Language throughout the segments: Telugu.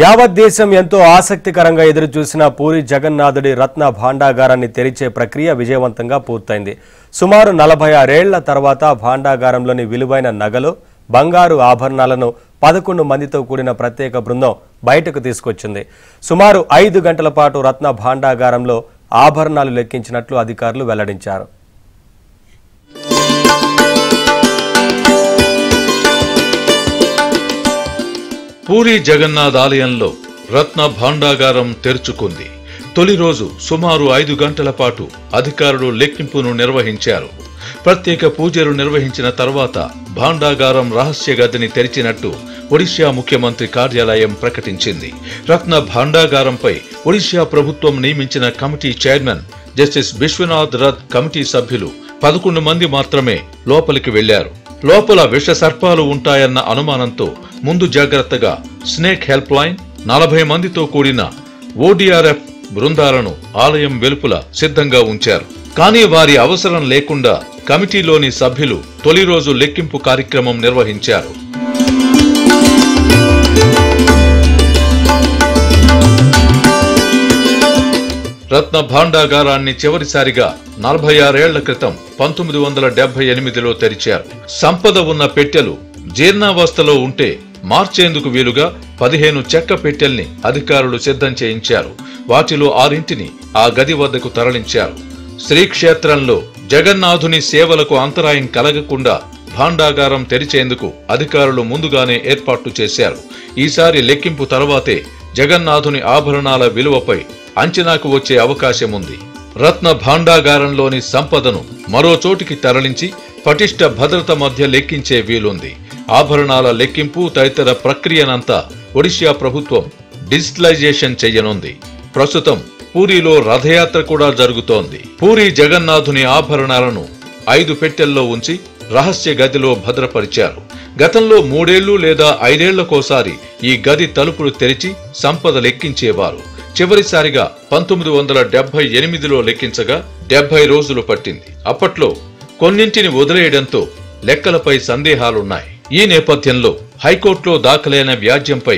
యావత్ దేశం ఎంతో ఆసక్తికరంగా ఎదురుచూసిన పూరి జగన్నాథుడి రత్న భాండాగారాన్ని తెరిచే ప్రక్రియ విజయవంతంగా పూర్తయింది. సుమారు 46 ఏళ్ల తర్వాత భాండాగారంలోని విలువైన నగలు, బంగారు ఆభరణాలను 11 మందితో కూడిన ప్రత్యేక బృందం బయటకు తీసుకొచ్చింది. సుమారు 5 గంటల పాటు రత్న భాండాగారంలో ఆభరణాలు లెక్కించినట్లు అధికారులు వెల్లడించారు. పూరి జగన్నాథ్ ఆలయంలో రత్న భాండాగారం తెరుచుకుంది. తొలి రోజు సుమారు 5 గంటల పాటు అధికారులు లెక్కింపును నిర్వహించారు. ప్రత్యేక పూజలు నిర్వహించిన తర్వాత భాండాగారం రహస్య గదిని తెరిచినట్టు ఒడిశా ముఖ్యమంత్రి కార్యాలయం ప్రకటించింది. రత్న భాండాగారంపై ఒడిశా ప్రభుత్వం నియమించిన committee chairman justice Vishwanath Rath committee సభ్యులు 11 మంది మాత్రమే లోపలికి వెళ్లారు. లోపల విష సర్పాలు ఉంటాయన్న అనుమానంతో ముందు జాగ్రత్తగా స్నేక్ హెల్ప్ లైన్, 40 మందితో కూడిన ఓడిఆర్ఎఫ్ బృందాలను ఆలయం వెలుపల సిద్ధంగా ఉంచారు. కానీ వారి అవసరం లేకుండా కమిటీలోని సభ్యులు తొలి రోజు లెక్కింపు కార్యక్రమం నిర్వహించారు. రత్న భాండాగారాన్ని చివరిసారిగా 46 ఏళ్ల క్రితం 1978లో తెరిచారు. సంపద ఉన్న పెట్టెలు జీర్ణావస్థలో ఉంటే మార్చేందుకు వీలుగా 15 చెక్క పెట్టెల్ని అధికారులు సిద్ధం చేయించారు. వాటిలో 6 ఆ గది వద్దకు తరలించారు. శ్రీక్షేత్రంలో జగన్నాథుని సేవలకు అంతరాయం కలగకుండా భాండాగారం తెరిచేందుకు అధికారులు ముందుగానే ఏర్పాట్లు చేశారు. ఈసారి లెక్కింపు తర్వాతే జగన్నాథుని ఆభరణాల విలువపై అంచనాకు వచ్చే అవకాశం ఉంది. రత్న భాండాగారంలోని సంపదను మరో చోటికి తరలించి పటిష్ట భద్రత మధ్య లెక్కించే వీలుంది. ఆభరణాల లెక్కింపు తదితర ప్రక్రియనంతా ఒడిశా ప్రభుత్వం డిజిటలైజేషన్ చేయనుంది. ప్రస్తుతం పూరిలో రథయాత్ర కూడా జరుగుతోంది. పూరి జగన్నాథుని ఆభరణాలను 5 పెట్టెల్లో ఉంచి రహస్య గదిలో భద్రపరిచారు. గతంలో 3 ఏళ్లు లేదా 5 ఏళ్లకోసారి ఈ గది తలుపులు తెరిచి సంపద లెక్కించేవారు. చివరిసారిగా 1978లో లెక్కించగా 70 రోజులు పట్టింది. అప్పట్లో కొన్నింటిని వదిలేయడంతో లెక్కలపై సందేహాలున్నాయి. ఈ నేపథ్యంలో హైకోర్టులో దాఖలైన వ్యాజ్యంపై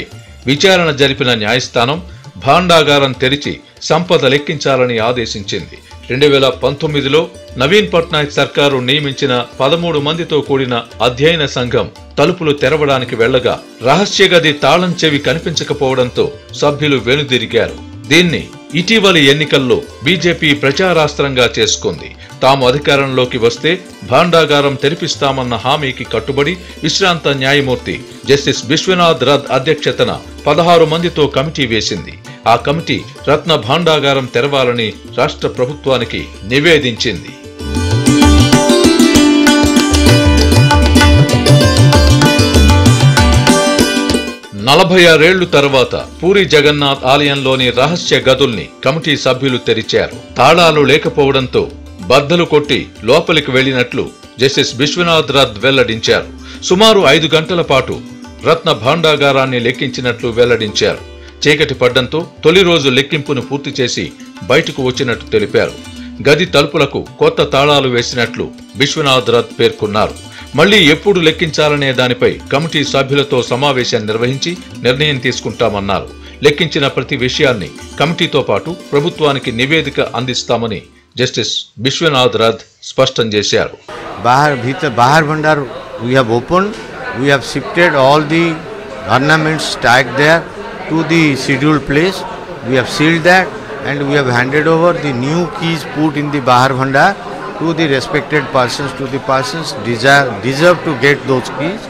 విచారణ జరిపిన న్యాయస్థానం భాండాగారం తెరిచి సంపద లెక్కించాలని ఆదేశించింది. 2019లో నవీన్ పట్నాయక్ సర్కారు నియమించిన 13 మందితో కూడిన అధ్యయన సంఘం తలుపులు తెరవడానికి వెళ్లగా రహస్య గది తాళం చెవి కనిపించకపోవడంతో సభ్యులు వెనుదిరిగారు. దీన్ని ఇటీవలి ఎన్నికల్లో బీజేపీ ప్రచారాస్త్రంగా చేసుకుంది. తాము అధికారంలోకి వస్తే భాండాగారం తెరిపిస్తామన్న హామీకి కట్టుబడి విశ్రాంత న్యాయమూర్తి జస్టిస్ విశ్వనాథ్ రథ్ అధ్యక్షతన 16 మందితో కమిటీ వేసింది. ఆ కమిటీ రత్న భాండాగారం తెరవాలని రాష్ట్ర ప్రభుత్వానికి నివేదించింది. 46 ఏళ్లు తర్వాత పూరి జగన్నాథ్ ఆలయంలోని రహస్య గదుల్ని కమిటీ సభ్యులు తెరిచారు. తాళాలు లేకపోవడంతో బద్దలు కొట్టి లోపలికి వెళ్లినట్లు జస్టిస్ విశ్వనాథ్ రథ్ వెల్లడించారు. సుమారు 5 గంటల పాటు రత్న భాండాగారాన్ని లెక్కించినట్లు వెల్లడించారు. చీకటి పడ్డంతో తొలి రోజు లెక్కింపును పూర్తి చేసి బయటకు వచ్చినట్టు తెలిపారు. గది తలుపులకు కొత్త తాళాలు వేసినట్లు విశ్వనాథ్ రథ్ పేర్కొన్నారు. మళ్లీ ఎప్పుడు లెక్కించాలనే దానిపై కమిటీ సభ్యులతో సమావేశం నిర్వహించి నిర్ణయం తీసుకుంటామన్నారు. లెక్కించిన ప్రతి విషయాన్ని కమిటీతో పాటు ప్రభుత్వానికి నివేదిక అందిస్తామని జస్టిస్ విశ్వనాథ్ రథ్ స్పష్టం చేశారు. Bahar Bhandar we have opened, we have shifted all the ornaments stacked there to the scheduled place. We have sealed that and we have handed over the new keys put in the Bahar Bhandar to the respected persons, to the persons deserve to get those keys.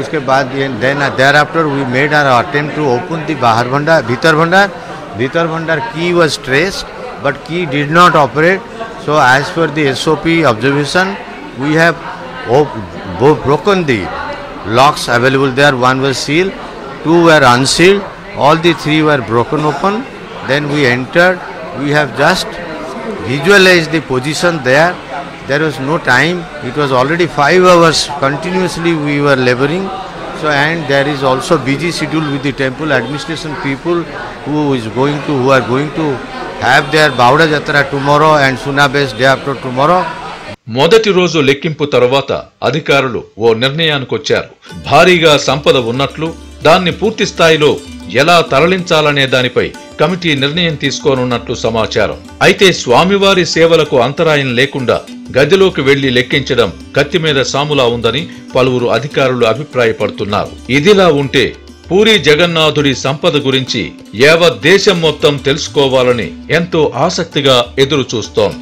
Uske baad then thereafter we made our attempt to open the Bahar Bhandar, Bhitar Bhandar key was traced but key did not operate. So as per the SOP observation we have broken the locks available there. One was sealed, 2 were unsealed, all the 3 were broken open. Then we entered, we have just visualized the position there. There was no time, it was already 5 hours continuously we were laboring. So and there is also busy schedule with the temple administration people who are going to have their Bauda Jatra tomorrow and Sunabesh day after tomorrow. మొదటి రోజు లెక్కింపు తర్వాత అధికారులు ఓ నిర్ణయానికొచ్చారు. భారీగా సంపద ఉన్నట్లు, దాన్ని పూర్తి స్థాయిలో ఎలా తరలించాలనే దానిపై కమిటీ నిర్ణయం తీసుకోనున్నట్లు సమాచారం. అయితే స్వామివారి సేవలకు అంతరాయం లేకుండా గదిలోకి వెళ్లి లెక్కించడం కత్తి మీద సాములా ఉందని పలువురు అధికారులు అభిప్రాయపడుతున్నారు. ఇదిలా ఉంటే పూరీ జగన్నాథుడి సంపద గురించి యావత్ దేశం మొత్తం తెలుసుకోవాలని ఎంతో ఆసక్తిగా ఎదురు చూస్తోంది.